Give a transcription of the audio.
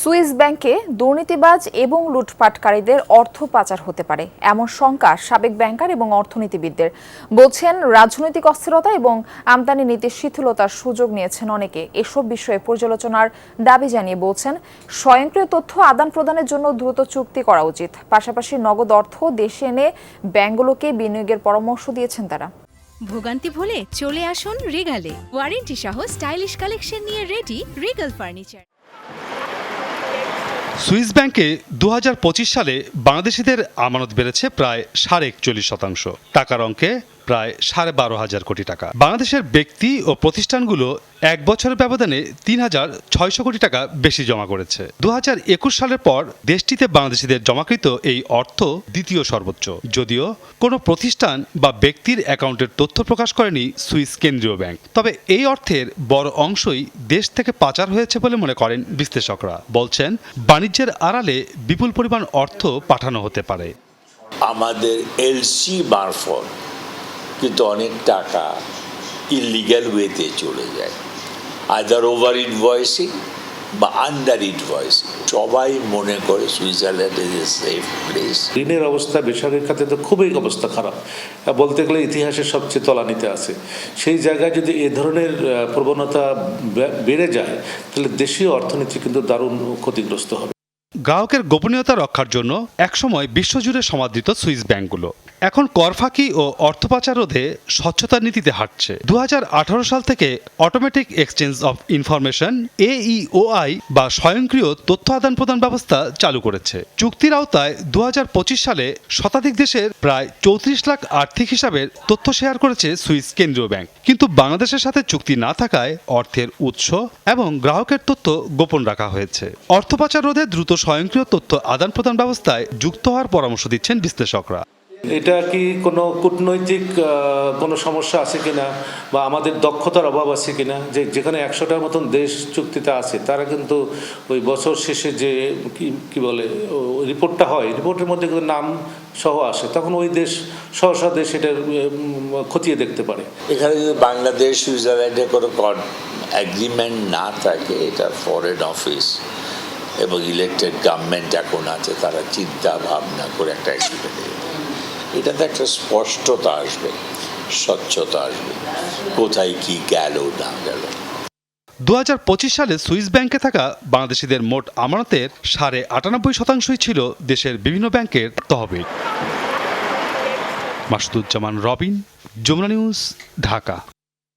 Swiss ব্যাংকে দুর্নীতিবাজ এবং লুটপাটকারীদের অর্থ পাচার হতে পারে এমন শঙ্কা সাবেক ব্যাংকার এবং অর্থনীতিবিদদের। বলছেন রাজনৈতিক অস্থিরতা এবং আমদানি নীতির শিথিলতার সুযোগ নিয়েছেন অনেকে। এসব বিষয়ে পর্যালোচনার দাবি জানিয়ে বলছেন স্বয়ংক্রিয় তথ্য আদান প্রদানের জন্য দ্রুত চুক্তি করা উচিত। পাশাপাশি নগদ অর্থ দেশে এনে ব্যাংকগুলোকে বিনিয়োগের পরামর্শ দিয়েছেন তারা। ভোগান্তি ভুলে চলে আসুন রিগালে, ওয়ারেন্টি সহ স্টাইলিশ কালেকশন নিয়ে রেডি রিগাল ফার্নিচার। সুইস ব্যাংকে 2025 সালে বাংলাদেশিদের আমানত বেড়েছে প্রায় 41.5%, টাকার অঙ্কে প্রায় 12,500 কোটি টাকা। বাংলাদেশের ব্যক্তি ও প্রতিষ্ঠানগুলো এক বছরের ব্যবধানে 3,600 কোটি টাকা বেশি জমা করেছে। 2021 সালের পর দেশটিতে বাংলাদেশিদের জমাকৃত এই অর্থ দ্বিতীয় সর্বোচ্চ, যদিও কোনো প্রতিষ্ঠান বা ব্যক্তির অ্যাকাউন্টের তথ্য প্রকাশ করেনি সুইস কেন্দ্রীয় ব্যাংক। তবে এই অর্থের বড় অংশই দেশ থেকে পাচার হয়েছে বলে মনে করেন বিশ্লেষকরা। বলছেন বাণিজ্যের আড়ালে বিপুল পরিমাণ অর্থ পাঠানো হতে পারে। আমাদের এলসি মারফত কিন্তু অনেক টাকা ইলিগ্যাল ওয়েতে চলে যায়, আইদার ওভার ইনভয়েসিং বা আন্ডার ইনভয়েসিং। সবাই মনে করে Switzerland is a safe place. ঋণের অবস্থা বেসরকারি খাতে তো খুবই অবস্থা খারাপ, বলতে গেলে ইতিহাসের সবচেয়ে তলানিতে আছে। সেই জায়গায় যদি এ ধরনের প্রবণতা বেড়ে যায় তাহলে দেশীয় অর্থনীতি কিন্তু দারুণ ক্ষতিগ্রস্ত হবে। গ্রাহকের গোপনীয়তা রক্ষার জন্য একসময় বিশ্বজুড়ে সমাদৃত সুইস ব্যাংকগুলো এখন কর ফাঁকি ও অর্থ পাচার রোধে স্বচ্ছতার নীতিতে হাঁটছে। 2018 সাল থেকে automatic exchange of information AEOI বা স্বয়ংক্রিয় তথ্য আদান প্রদান ব্যবস্থা চালু করেছে। চুক্তির আওতায় 2025 সালে শতাধিক দেশের প্রায় 34 লাখ আর্থিক হিসাবের তথ্য শেয়ার করেছে সুইস কেন্দ্রীয় ব্যাংক। কিন্তু বাংলাদেশের সাথে চুক্তি না থাকায় অর্থের উৎস এবং গ্রাহকের তথ্য গোপন রাখা হয়েছে। অর্থ পাচার রোধে দ্রুত স্বয়ংক্রিয় তথ্য আদান প্রদান ব্যবস্থায় যুক্ত হওয়ার পরামর্শ দিচ্ছেন বিশ্লেষকরা। এটা কি কোনো কূটনৈতিক কোনো সমস্যা আছে কিনা বা আমাদের দক্ষতার অভাব আছে কিনা, যেখানে 100টার মতন দেশ চুক্তিতে আছে তারা কিন্তু ওই বছর শেষে যে কি বলে রিপোর্টটা হয়, রিপোর্টের মধ্যে কিন্তু নাম সহ আসে, তখন ওই দেশ সহসা দেশ এটার খতিয়ে দেখতে পারে। এখানে যদি বাংলাদেশ সুইজারল্যান্ডে কোনো এগ্রিমেন্ট না থাকে, এটা ফরেন অফিস এবং ইলেক্টেড গভর্নমেন্ট এখন আছে, তারা চিন্তা ভাবনা করে একটা এগ্রিমেন্ট, এটাতে একটা স্পষ্টতা আসবে, স্বচ্ছতা আসবে, কোথায় কি গেল না গেল। 2025 সালে সুইস ব্যাংকে থাকা বাংলাদেশিদের মোট আমানতের 98.5% ছিল দেশের বিভিন্ন ব্যাংকের তহবিল। মাসুদুজ্জামান রবিন, যমুনা নিউজ, ঢাকা।